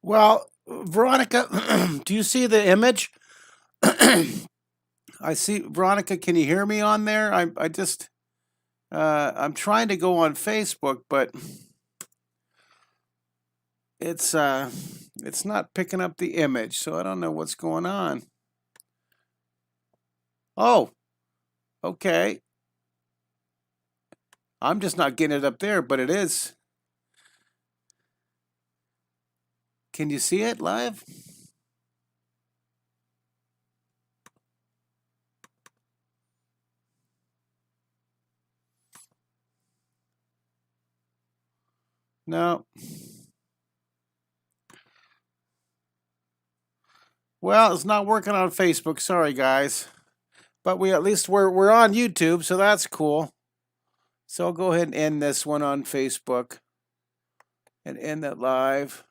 Well, Veronica, do you see the image? I see Veronica. Can you hear me on there? I just I'm trying to go on Facebook, but it's uh it's not picking up the image, so I don't know what's going on. Oh, okay. I'm just not getting it up there, but it is. Can you see it live? No. Well, it's not working on Facebook. Sorry, guys. But we at least we're on YouTube, so that's cool. So I'll go ahead and end this one on Facebook and end that live.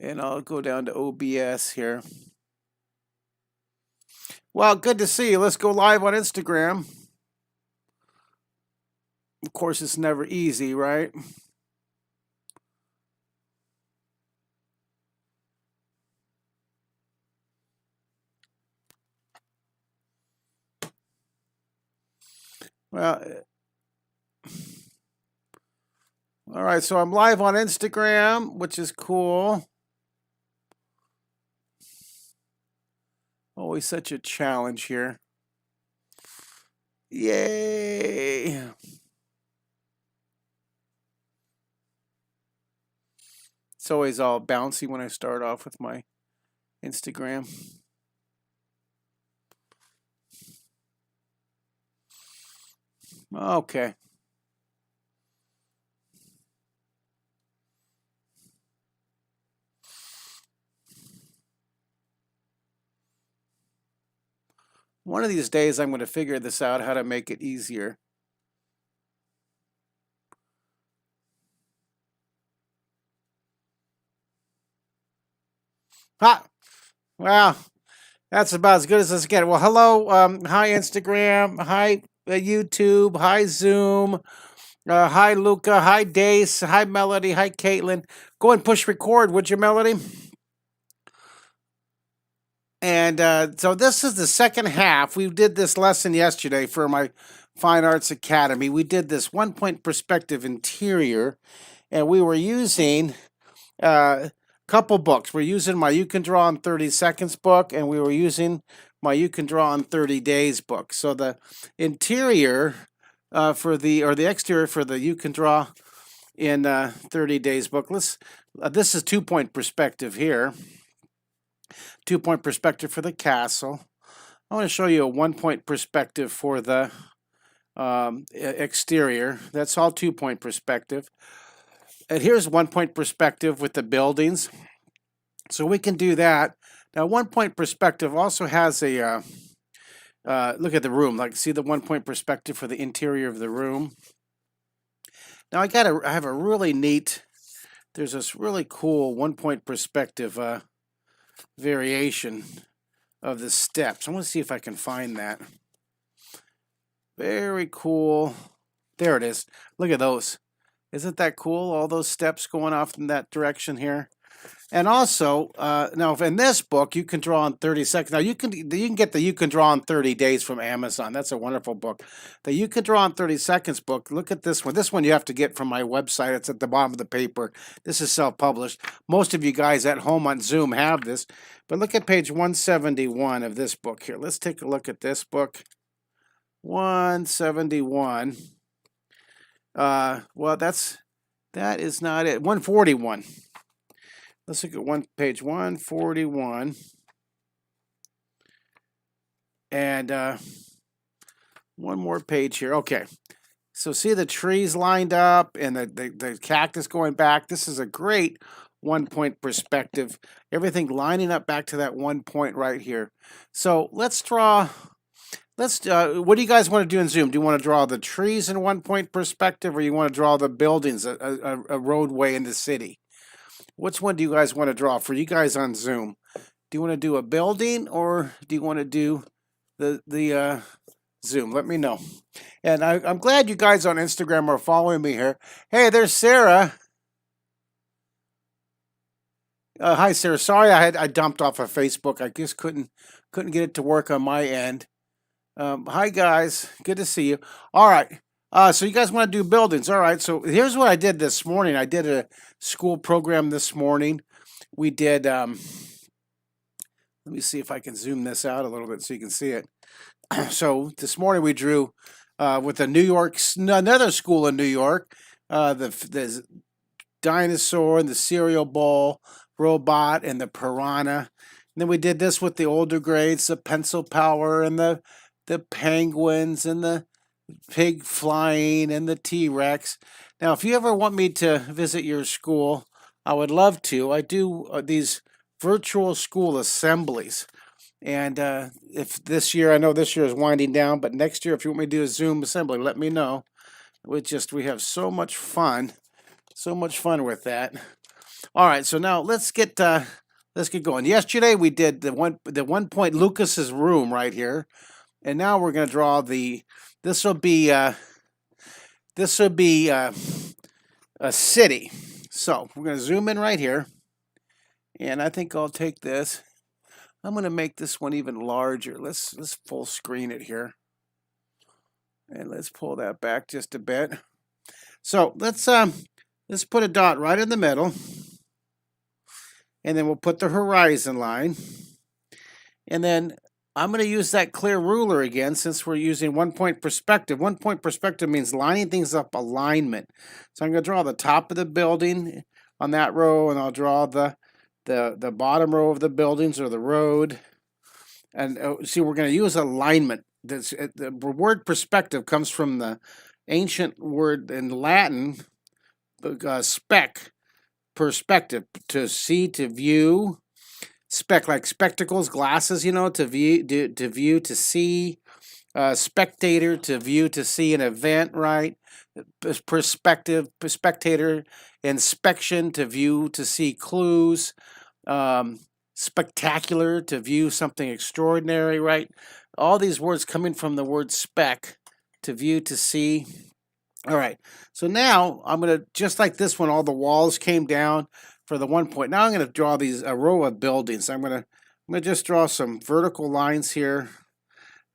And I'll go down to OBS here. Well, good to see you. Let's go live on Instagram. Of course, it's never easy, right? Well, all right, so I'm live on Instagram, which is cool. Always such a challenge here. Yay! It's always all bouncy when I start off with my Instagram. Okay. One of these days, I'm going to figure this out, how to make it easier. Ha! Well, that's about as good as this gets. Well, hello. Hi, Instagram. Hi, YouTube. Hi, Zoom. Hi, Luca. Hi, Dace. Hi, Melody. Hi, Caitlin. Go and push record, would you, Melody? And so this is the second half. We did this lesson yesterday for my Fine Arts Academy. We did this 1-point perspective interior, and we were using a couple books. We're using my You Can Draw in 30 Seconds book, and we were using my You Can Draw in 30 Days book. So the interior for the exterior for the You Can Draw in 30 Days book. This is 2-point perspective here. 2-point perspective for the castle. I want to show you a 1-point perspective for the exterior. That's all 2-point perspective. And here's 1-point perspective with the buildings. So we can do that. Now, 1-point perspective also has a look at the room. Like, see the 1-point perspective for the interior of the room. Now, I have a really neat. There's this really cool 1-point perspective variation of the steps. I want to see if I can find that. Very cool. There it is. Look at those. Isn't that cool? All those steps going off in that direction here. And also, now in this book, You Can Draw in 30 Seconds. Now you can get the You Can Draw in 30 Days from Amazon. That's a wonderful book. The You Can Draw in 30 Seconds book. Look at this one. This one you have to get from my website. It's at the bottom of the paper. This is self-published. Most of you guys at home on Zoom have this. But look at page 171 of this book here. Let's take a look at this book. 171. Well, that is not it. 141. Let's look at page 141. And one more page here. Okay. So see the trees lined up and the cactus going back. This is a great 1-point perspective. Everything lining up back to that 1 point right here. So let's draw. What do you guys want to do in Zoom? Do you want to draw the trees in 1-point perspective, or you want to draw the buildings, a roadway in the city? Which one do you guys want to draw for you guys on Zoom? Do you want to do a building, or do you want to do the Zoom? Let me know. And I'm glad you guys on Instagram are following me here. Hey, there's Sarah. Hi, Sarah. Sorry, I dumped off of Facebook. I just couldn't get it to work on my end. Hi, guys. Good to see you. All right. So you guys want to do buildings? All right. So here's what I did this morning. I did a school program this morning. We did. Let me see if I can zoom this out a little bit so you can see it. So this morning we drew with the another school in New York, the dinosaur and the cereal bowl robot and the piranha. And then we did this with the older grades, the pencil power and the penguins and the pig flying and the T-Rex. Now, if you ever want me to visit your school, I would love to. I do these virtual school assemblies. And if this year, I know this year is winding down, but next year, if you want me to do a Zoom assembly, let me know. We have so much fun with that. All right, so now let's get going. Yesterday we did the Onepoint Lucas's room right here, and now we're going to draw this will be a city. So we're going to zoom in right here, and I think I'll take this. I'm going to make this one even larger. Let's full screen it here. And let's pull that back just a bit. So let's put a dot right in the middle. And then we'll put the horizon line. And then I'm going to use that clear ruler again since we're using 1-point perspective. 1-point perspective means lining things up alignment. So I'm going to draw the top of the building on that row, and I'll draw the bottom row of the buildings or the road. And see, we're going to use alignment. The word perspective comes from the ancient word in Latin, perspective, to see, to view. Like spectacles, glasses, to view, to see. Spectator, to view, to see an event, right? Spectator, inspection, to view, to see clues. Spectacular, to view something extraordinary, right? All these words coming from the word spec, to view, to see. All right, so now I'm going to, just like this one, all the walls came down for the 1 point. Now I'm going to draw a row of buildings. I'm going to just draw some vertical lines here.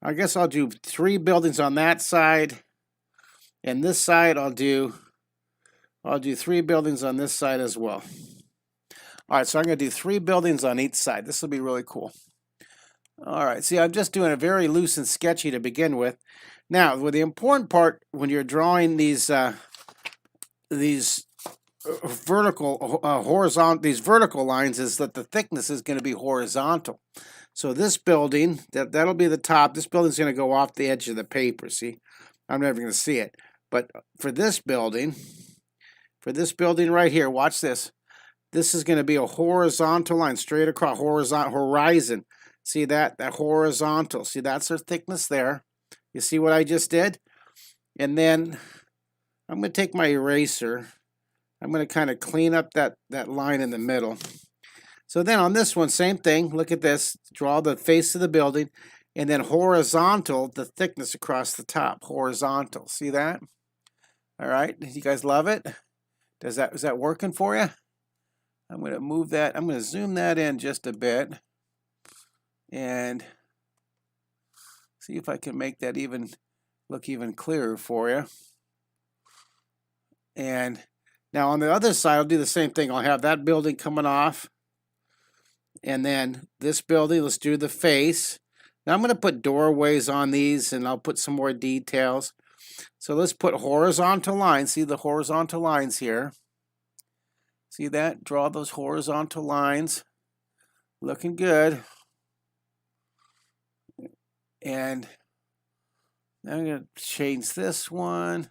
I guess I'll do 3 buildings on that side. And this side I'll do 3 buildings on this side as well. All right, so I'm going to do 3 buildings on each side. This will be really cool. All right, see, I'm just doing it very loose and sketchy to begin with. Now, with the important part when you're drawing these vertical lines is that the thickness is going to be horizontal. So this building, that'll be the top. This building's going to go off the edge of the paper. See, I'm never going to see it. But for this building right here, watch this. This is going to be a horizontal line straight across horizon. See that horizontal. See, that's their thickness there. You see what I just did? And then I'm going to take my eraser. I'm going to kind of clean up that line in the middle. So then on this one, same thing. Look at this. Draw the face of the building. And then horizontal, the thickness across the top. Horizontal. See that? All right. You guys love it? Is that working for you? I'm going to move that. I'm going to zoom that in just a bit. And see if I can make that look even clearer for you. And now on the other side, I'll do the same thing. I'll have that building coming off. And then this building, let's do the face. Now I'm going to put doorways on these, and I'll put some more details. So let's put horizontal lines. See the horizontal lines here? See that? Draw those horizontal lines. Looking good. And I'm going to change this one.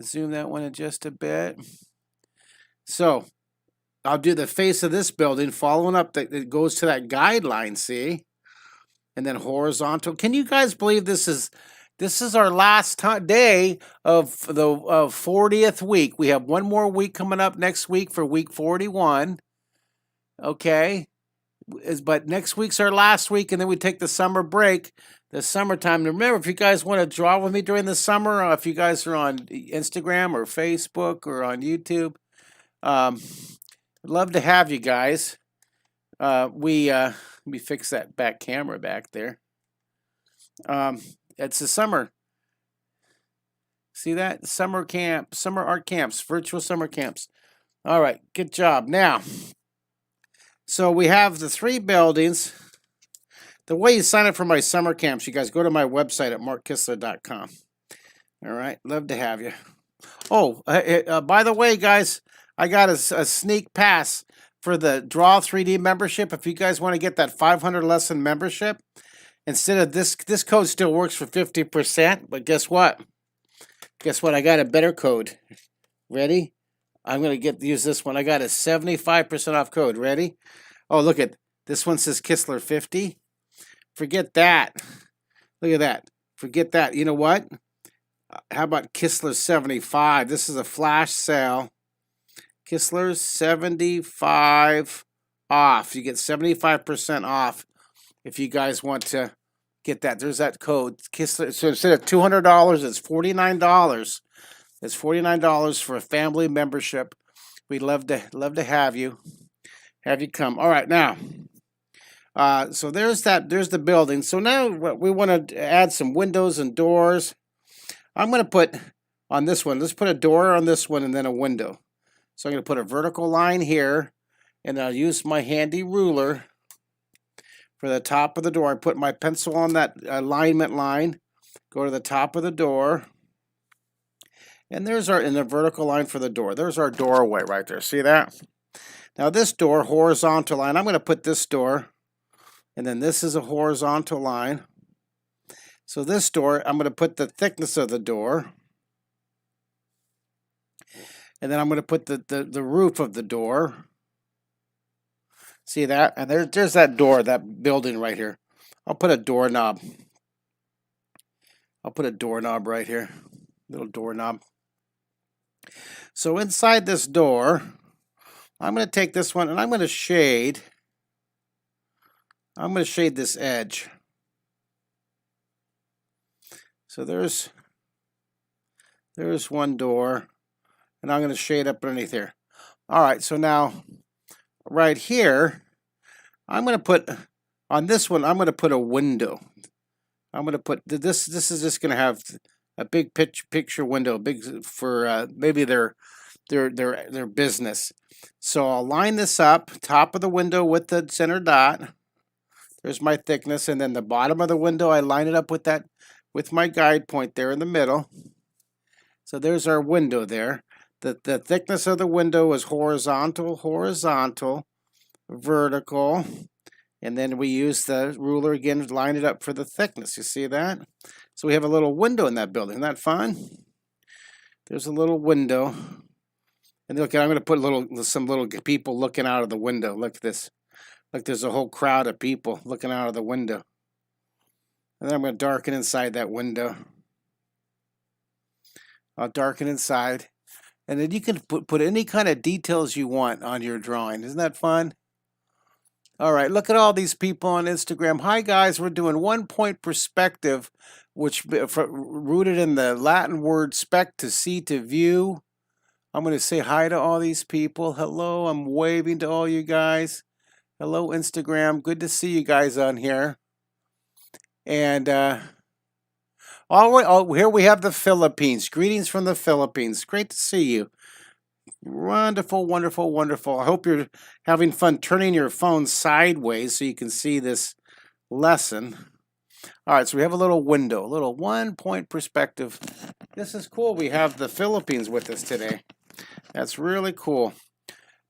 Zoom that one in just a bit. So I'll do the face of this building, following up it goes to that guideline, see? And then horizontal. Can you guys believe this is our last day of the 40th week? We have one more week coming up next week for week 41. Okay? But next week's our last week, and then we take the summer break, the summertime. And remember, if you guys want to draw with me during the summer, or if you guys are on Instagram or Facebook or on YouTube, I'd love to have you guys. Let me fix that back camera back there. It's the summer. See that? Summer camp, summer art camps, virtual summer camps. All right, good job. Now, so we have the 3 buildings. The way you sign up for my summer camps, you guys go to my website at markkistler.com. All right, love to have you. Oh, by the way, guys, I got a sneak pass for the Draw 3D membership. If you guys want to get that 500 lesson membership, instead of this code still works for 50%, but guess what? Guess what? I got a better code. Ready? I'm going to use this one. I got a 75% off code. Ready? Oh, look at this one says Kistler 50. Forget that. Look at that. Forget that. You know what? How about Kistler 75? This is a flash sale. Kistler 75 off. You get 75% off if you guys want to get that. There's that code. Kistler. So instead of $200, it's $49. It's $49 for a family membership. We'd love to have you come. All right, now. So there's the building. So now we want to add some windows and doors. I'm going to put on this one. Let's put a door on this one and then a window. So I'm going to put a vertical line here, and I'll use my handy ruler for the top of the door. I put my pencil on that alignment line. Go to the top of the door. And there's in the vertical line for the door. There's our doorway right there. See that? Now this door, horizontal line, I'm going to put this door, and then this is a horizontal line. So this door, I'm going to put the thickness of the door. And then I'm going to put the roof of the door. See that? And there's that door, that building right here. I'll put a doorknob. I'll put a doorknob right here. Little doorknob. So inside this door, I'm going to take this one and I'm going to shade. I'm going to shade this edge. So there's one door, and I'm going to shade up underneath here. All right, so now right here, I'm going to put on this one. I'm going to put a window. I'm going to put this. This is just going to have a big picture window, big for maybe their business. So I'll line this up, top of the window with the center dot. There's my thickness, and then the bottom of the window, I line it up with that, with my guide point there in the middle. So there's our window there. The thickness of the window is horizontal, vertical, and then we use the ruler again to line it up for the thickness. You see that? So we have a little window in that building. Isn't that fun? There's a little window. And look, I'm going to put some little people looking out of the window. Look at this. Look, there's a whole crowd of people looking out of the window. And then I'm going to darken inside that window. I'll darken inside. And then you can put any kind of details you want on your drawing. Isn't that fun? All right, look at all these people on Instagram. Hi, guys. We're doing 1-point perspective, which rooted in the Latin word spec, to see, to view. I'm going to say hi to all these people. Hello, I'm waving to all you guys. Hello, Instagram. Good to see you guys on here. And here we have the Philippines. Greetings from the Philippines. Great to see you. Wonderful, wonderful, wonderful. I hope you're having fun turning your phone sideways so you can see this lesson. All right, so we have a little window, a little 1-point perspective. This is cool. We have the Philippines with us today. That's really cool.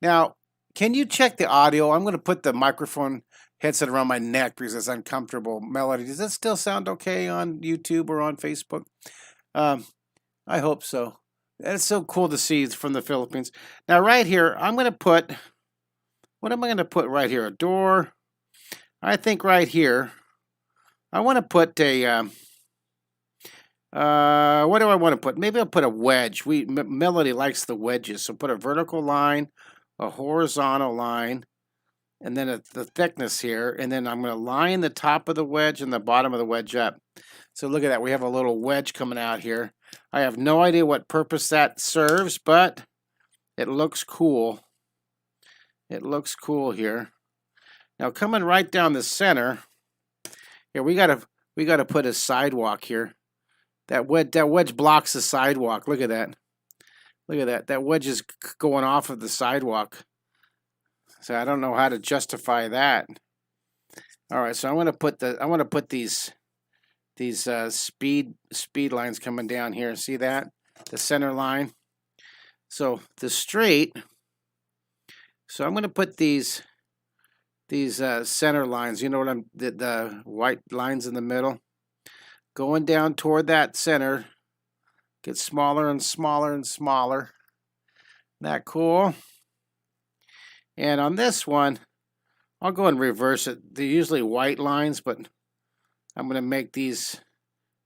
Now, can you check the audio? I'm going to put the microphone headset around my neck because it's uncomfortable. Melody, does that still sound okay on YouTube or on Facebook? I hope so. It's so cool to see from the Philippines. Now, right here, I'm going to put, what am I going to put right here? A door. I think right here, I want to put a, what do I want to put? Maybe I'll put a wedge. Melody likes the wedges, so put a vertical line, a horizontal line, and then the thickness here, and then I'm going to line the top of the wedge and the bottom of the wedge up. So look at that. We have a little wedge coming out here. I have no idea what purpose that serves, but it looks cool. It looks cool here. Now coming right down the center, here we gotta put a sidewalk here. That wedge blocks the sidewalk. Look at that. Look at that. That wedge is going off of the sidewalk. So I don't know how to justify that. All right, so I want to put these speed lines coming down here. See that? The center line. So the straight. So I'm going to put these center lines. You know what the white lines in the middle, going down toward that center. Get smaller and smaller and smaller. Isn't that cool? And on this one, I'll go and reverse it. They're usually white lines, but I'm going to make these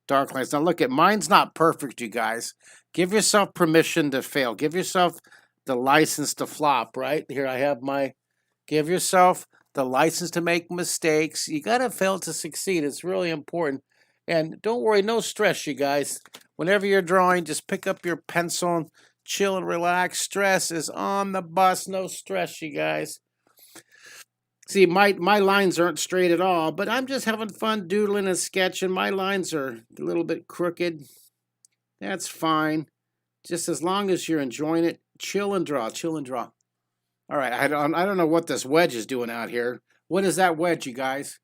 dark lines. Now look at mine's not perfect, you guys. Give yourself permission to fail. Give yourself the license to flop, right? Here I have my, give yourself the license to make mistakes. You got to fail to succeed. It's really important. And don't worry, no stress, you guys. Whenever you're drawing, just pick up your pencil and chill and relax. Stress is on the bus. No stress, you guys. See, my lines aren't straight at all, but I'm just having fun doodling and sketching. My lines are a little bit crooked. That's fine. Just as long as you're enjoying it, chill and draw, chill and draw. All right, I don't know what this wedge is doing out here. What is that wedge, you guys?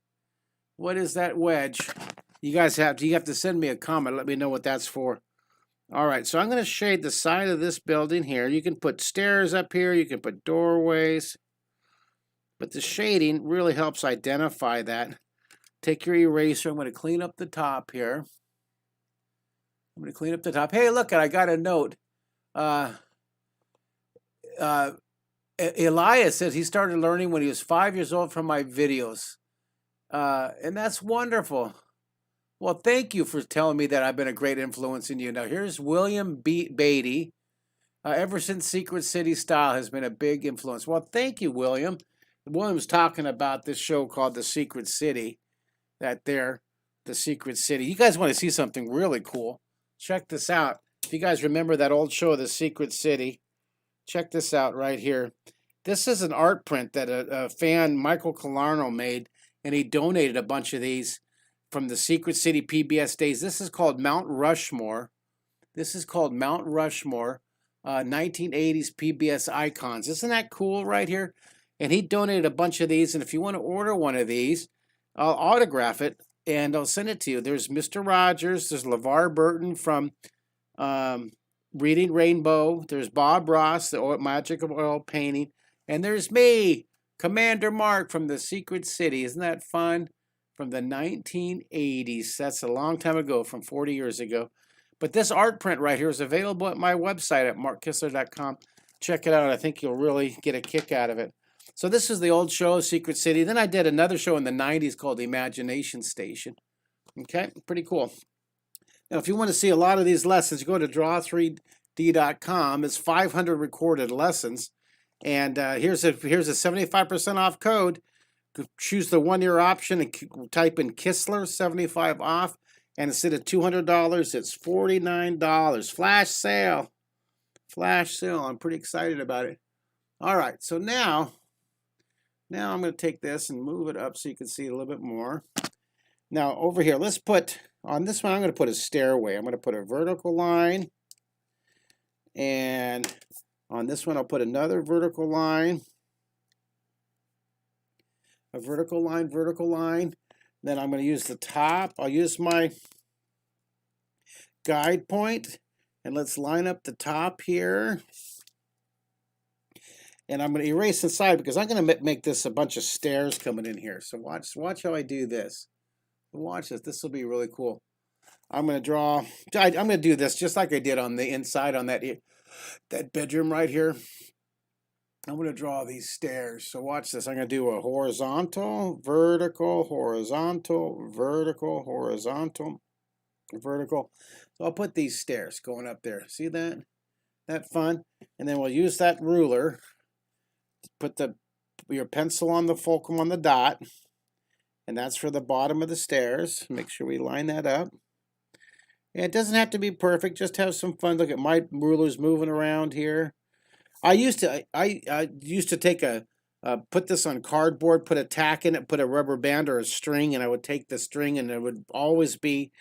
What is that wedge? You have to send me a comment. Let me know what that's for. All right, so I'm going to shade the side of this building here. You can put stairs up here. You can put doorways. But the shading really helps identify that. Take your eraser. I'm going to clean up the top here. I'm going to clean up the top. Hey, look, I got a note. Elias says he started learning when he was 5 years old from my videos. And that's wonderful. Well, thank you for telling me that I've been a great influence in you. Now, here's William Beatty. Ever since Secret City Style has been a big influence. Well, thank you, William. William's talking about this show called The Secret City. The Secret City. You guys want to see something really cool? Check this out. If you guys remember that old show, The Secret City, check this out right here. This is an art print that a fan, Michael Calarno, made, and he donated a bunch of these from the Secret City PBS days. This is called Mount Rushmore. This is called Mount Rushmore, 1980s PBS icons. Isn't that cool right here? And he donated a bunch of these, and if you want to order one of these, I'll autograph it, and I'll send it to you. There's Mr. Rogers. There's LeVar Burton from Reading Rainbow. There's Bob Ross, the Magic of Oil Painting. And there's me, Commander Mark from the Secret City. Isn't that fun? From the 1980s. That's a long time ago, from 40 years ago. But this art print right here is available at my website at markkistler.com. Check it out. I think you'll really get a kick out of it. So this is the old show, Secret City. Then I did another show in the 90s called The Imagination Station. Okay, pretty cool. Now, if you want to see a lot of these lessons, go to draw3d.com. It's 500 recorded lessons. And here's a 75% off code. Choose the 1-year option and type in Kistler 75 off. And instead of $200, it's $49. Flash sale. Flash sale. I'm pretty excited about it. All right, so now I'm going to take this and move it up so you can see a little bit more. Now, over here, let's put, on this one, I'm going to put a stairway. I'm going to put a vertical line. And on this one, I'll put another vertical line. A vertical line, vertical line. Then I'm going to use the top. I'll use my guide point. And let's line up the top here. And I'm going to erase inside because I'm going to make this a bunch of stairs coming in here. So watch how I do this. Watch this. This will be really cool. I'm going to draw. I'm going to do this just like I did on the inside on that bedroom right here. I'm going to draw these stairs. So watch this. I'm going to do a horizontal, vertical, horizontal, vertical, horizontal, vertical. So I'll put these stairs going up there. See that? That fun? And then we'll use that ruler. Put your pencil on the fulcrum on the dot. And that's for the bottom of the stairs. Make sure we line that up. And it doesn't have to be perfect. Just have some fun. Look at my rulers moving around here. I used to take a put this on cardboard, put a tack in it, put a rubber band or a string, and I would take the string and it would always be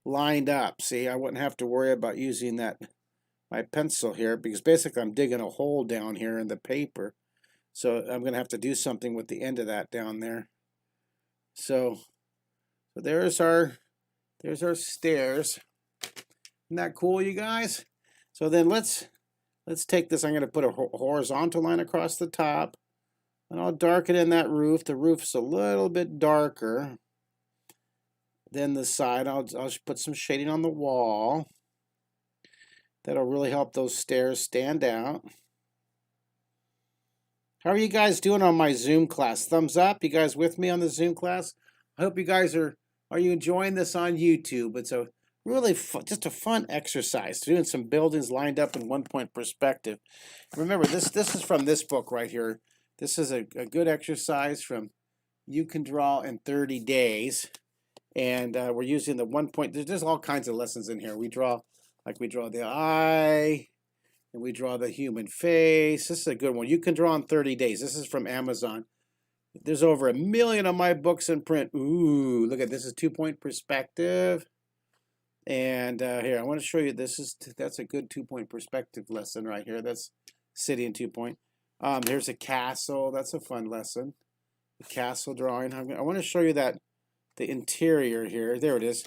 lined up. See, I wouldn't have to worry about using my pencil here, because basically I'm digging a hole down here in the paper. So I'm going to have to do something with the end of that down there. So there's our stairs. Isn't that cool, you guys? So then let's take this. I'm going to put a horizontal line across the top, and I'll darken in that roof. The roof's a little bit darker than the side. I'll put some shading on the wall. That'll really help those stairs stand out. How are you guys doing on my Zoom class? Thumbs up. You guys with me on the Zoom class? I hope you guys are you enjoying this on YouTube? It's a really just a fun exercise, doing some buildings lined up in 1-point perspective. Remember, this is from this book right here. This is a good exercise from You Can Draw in 30 Days. And we're using the 1-point. There's all kinds of lessons in here. We draw the eye, and we draw the human face. This is a good one. You Can Draw in 30 Days. This is from Amazon. There's over 1 million of my books in print. Ooh, look at this. Is 2-point perspective. And here, I want to show you. That's a good 2-point perspective lesson right here. That's city in 2-point. Here's a castle. That's a fun lesson. The castle drawing. I want to show you the interior here. There it is.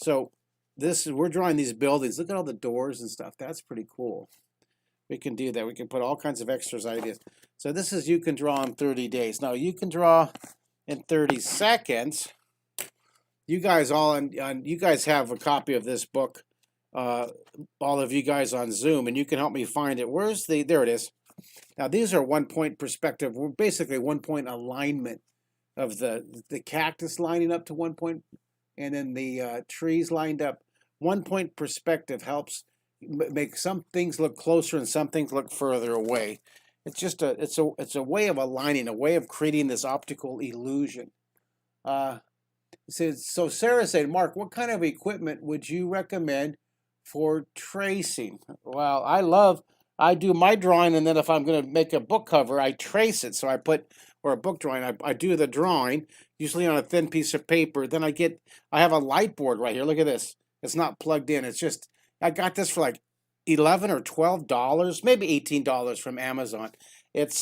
So we're drawing these buildings. Look at all the doors and stuff. That's pretty cool. We can do that. We can put all kinds of extras ideas. So this is You Can Draw in 30 days. Now you can draw in 30 seconds. You guys you guys have a copy of this book, all of you guys on Zoom, and you can help me find it. There it is. Now these are 1-point perspective. We're basically 1-point alignment of the cactus lining up to 1 point, and then the trees lined up. 1-point perspective helps make some things look closer and some things look further away. It's just it's a way of aligning, a way of creating this optical illusion. So Sarah said, Mark, what kind of equipment would you recommend for tracing? Well, I do my drawing, and then if I'm going to make a book cover, I trace it. So or a book drawing, I do the drawing, usually on a thin piece of paper. Then I have a light board right here. Look at this. It's not plugged in. I got this for like $11 or $12, maybe $18 from Amazon. It's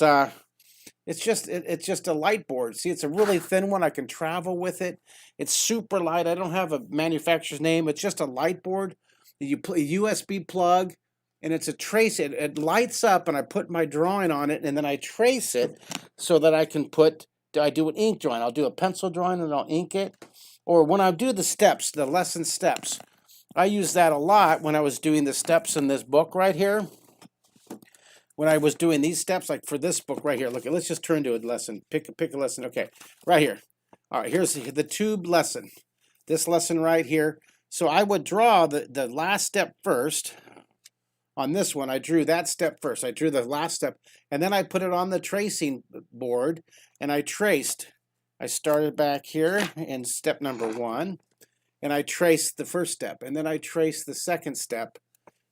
just a light board. See, it's a really thin one. I can travel with it. It's super light. I don't have a manufacturer's name. It's just a light board. You put a USB plug, and it's a trace. It lights up, and I put my drawing on it, and then I trace it so that I do an ink drawing. I'll do a pencil drawing, and I'll ink it. Or when I do the lesson steps, I use that a lot when I was doing the steps in this book right here. When I was doing these steps, like for this book right here, look, let's just turn to a lesson. Pick a lesson. Okay, right here. All right, here's the tube lesson. This lesson right here. So I would draw the last step first. On this one, I drew that step first. I drew the last step, and then I put it on the tracing board, and I traced. I started back here in step number 1, and I traced the first step, and then I traced the second step.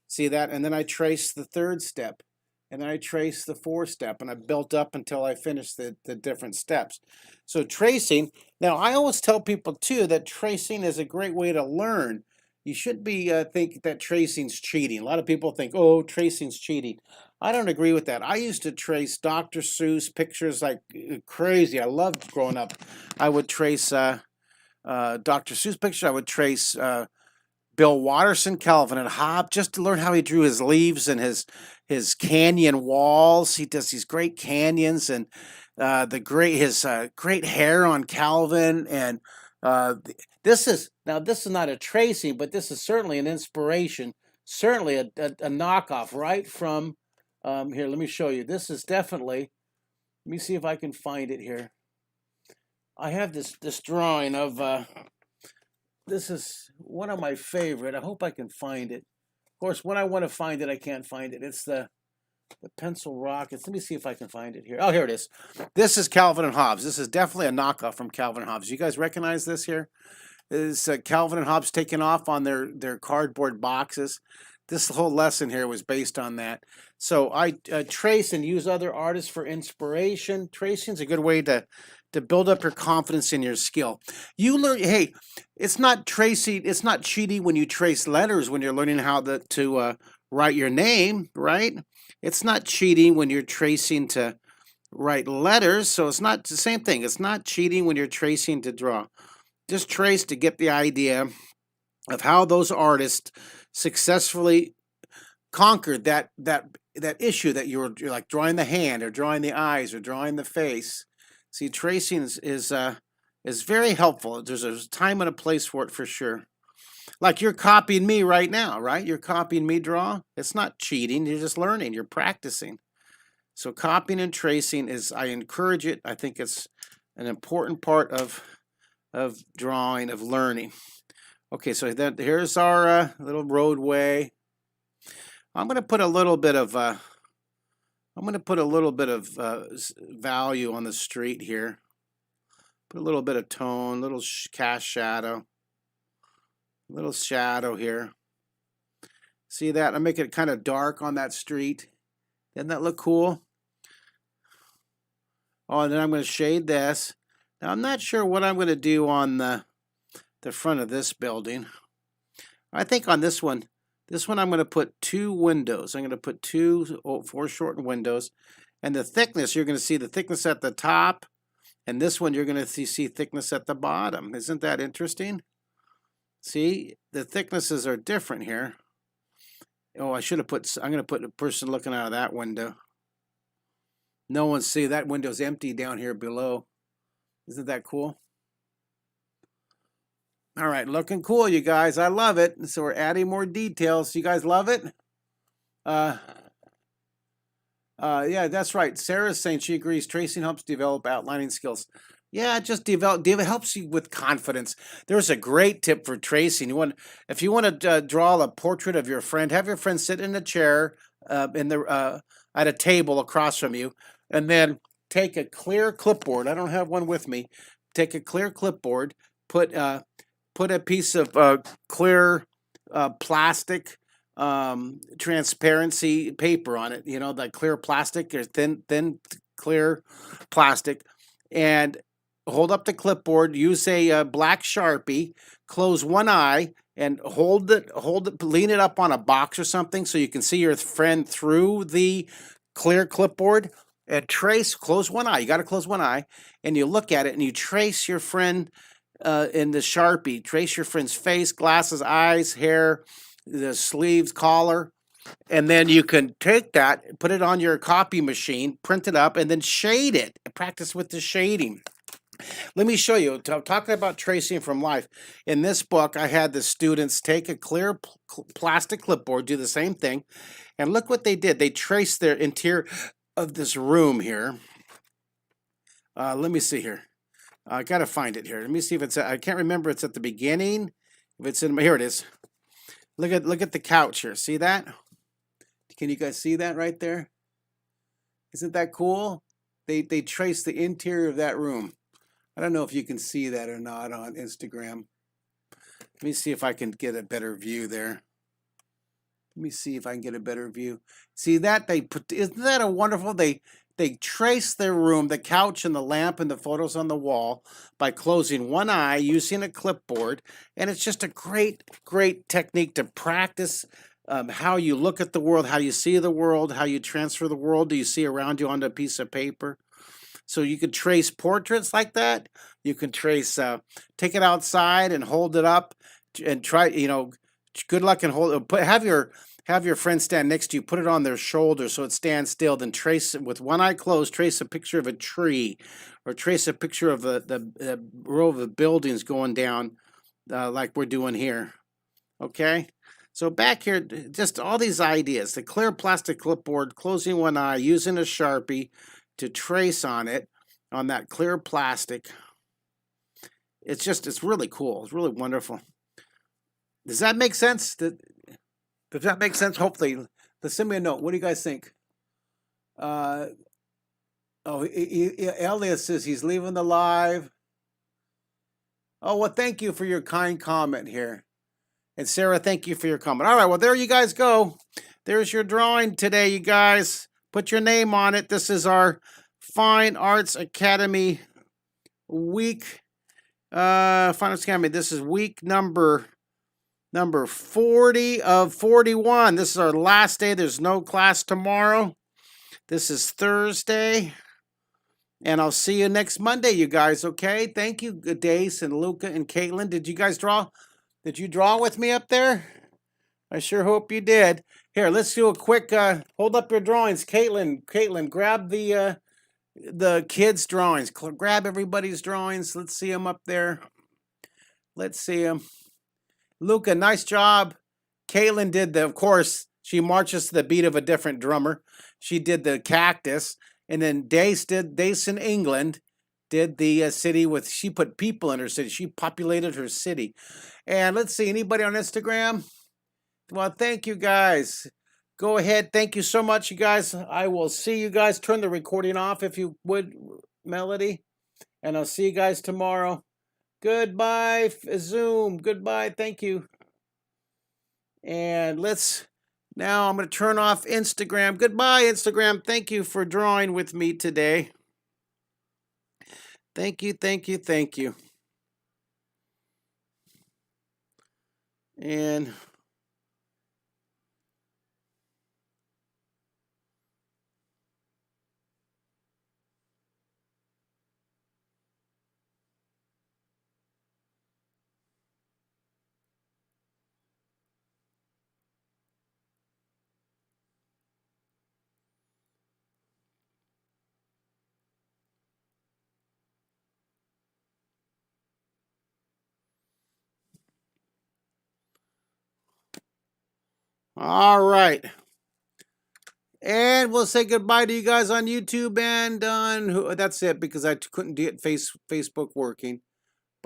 See that? And then I traced the third step, and then I traced the fourth step, and I built up until I finished the different steps. So tracing, now I always tell people too that tracing is a great way to learn. You should be think that tracing's cheating. A lot of people think, oh, tracing's cheating. I don't agree with that. I used to trace Dr. Seuss pictures like crazy. I loved growing up. I would trace Dr. Seuss pictures. I would trace Bill Watterson, Calvin and Hobbes, just to learn how he drew his leaves and his canyon walls. He does these great canyons, and his great hair on Calvin. And this is not a tracing, but this is certainly an inspiration, certainly a knockoff right from here. Let me show you. This is definitely. Let me see if I can find it here. I have this drawing of. This is one of my favorite. I hope I can find it. Of course, when I want to find it, I can't find it. It's the pencil rockets. Let me see if I can find it here. Oh, here it is. This is Calvin and Hobbes. This is definitely a knockoff from Calvin and Hobbes. You guys recognize this here? This is Calvin and Hobbes taking off on their cardboard boxes. This whole lesson here was based on that. So I trace and use other artists for inspiration. Tracing is a good way to build up your confidence in your skill. You learn, hey, it's not tracing, it's not cheating when you trace letters when you're learning how to write your name, right? It's not cheating when you're tracing to write letters, so it's not the same thing. It's not cheating when you're tracing to draw. Just trace to get the idea of how those artists successfully conquered that issue that you're like drawing the hand or drawing the eyes or drawing the face. See, tracing is very helpful. There's a time and a place for it for sure. Like you're copying me right now, right? You're copying me draw. It's not cheating. You're just learning. You're practicing. So copying and tracing is, I encourage it. I think it's an important part of drawing, of learning. Okay, so here's our little roadway. I'm going to put a little bit of value on the street here. Put a little bit of tone, little cast shadow, little shadow here. See that? I make it kind of dark on that street. Doesn't that look cool? Oh, and then I'm going to shade this. Now I'm not sure what I'm going to do on the front of this building. I think on this one I'm going to put 2 windows. I'm going to put 2 foreshortened windows. And the thickness, you're going to see the thickness at the top. And this one, you're going to see thickness at the bottom. Isn't that interesting? See, the thicknesses are different here. Oh, I'm going to put a person looking out of that window. No one see that window's empty down here below. Isn't that cool? All right, looking cool, you guys. I love it. So we're adding more details. You guys love it? Yeah, that's right. Sarah's saying she agrees. Tracing helps develop outlining skills. Yeah, it just helps you with confidence. There's a great tip for tracing. If you want to draw a portrait of your friend, have your friend sit in a chair at a table across from you, and then take a clear clipboard. I don't have one with me. Take a clear clipboard. Put a piece of clear plastic transparency paper on it. You know, that clear plastic or thin clear plastic, and hold up the clipboard. Use a black Sharpie. Close one eye and hold it. Lean it up on a box or something so you can see your friend through the clear clipboard. And trace. Close one eye. You got to close one eye, and you look at it and you trace your friend in the Sharpie. Trace your friend's face, glasses, eyes, hair, the sleeves, collar, and then you can take that, put it on your copy machine, print it up, and then shade it. Practice with the shading. Let me show you. Talking about tracing from life. In this book, I had the students take a clear plastic clipboard, do the same thing, and look what they did. They traced their interior of this room here. Let me see here. I gotta find it here. Let me see if I can't remember. It's at the beginning. If it's here, it is. Look at the couch here. See that? Can you guys see that right there? Isn't that cool? They traced the interior of that room. I don't know if you can see that or not on Instagram. Let me see if I can get a better view there. Let me see if I can get a better view. See that? Isn't that a wonderful? They trace their room, the couch and the lamp and the photos on the wall by closing one eye using a clipboard. And it's just a great technique to practice how you look at the world, how you see the world, how you transfer the world. Do you see around you onto a piece of paper? So you could trace portraits like that. You can trace, take it outside and hold it up and try, good luck and have your friend stand next to you, put it on their shoulder so it stands still, then trace it with one eye closed, trace a picture of a tree or trace a picture of the row of the buildings going down like we're doing here. Okay? So back here, just all these ideas. The clear plastic clipboard, closing one eye, using a Sharpie to trace on it, on that clear plastic. It's really cool. It's really wonderful. Does that make sense? Does that make sense? Hopefully. Send me a note. What do you guys think? Elias says he's leaving the live. Oh, well, thank you for your kind comment here. And Sarah, thank you for your comment. All right, well, there you guys go. There's your drawing today, you guys. Put your name on it. This is our Fine Arts Academy week. Fine Arts Academy. This is week number 40 of 41. This is our last day. There's no class tomorrow. This is Thursday. And I'll see you next Monday, you guys, okay? Thank you, Dace and Luca and Caitlin. Did you guys draw? Did you draw with me up there? I sure hope you did. Here, let's do a quick, hold up your drawings. Caitlin, grab the kids' drawings. Grab everybody's drawings. Let's see them up there. Let's see them. Luca, nice job. Caitlin did of course, she marches to the beat of a different drummer. She did the cactus. And then Dace in England did the city with, she put people in her city. She populated her city. And let's see, anybody on Instagram? Well, thank you guys. Go ahead. Thank you so much, you guys. I will see you guys. Turn the recording off if you would, Melody. And I'll see you guys tomorrow. Goodbye, Zoom. Goodbye. Thank you. And now I'm going to turn off Instagram. Goodbye, Instagram. Thank you for drawing with me today. Thank you, thank you, thank you. And all right. And we'll say goodbye to you guys on YouTube and on, that's it because I couldn't get Facebook working.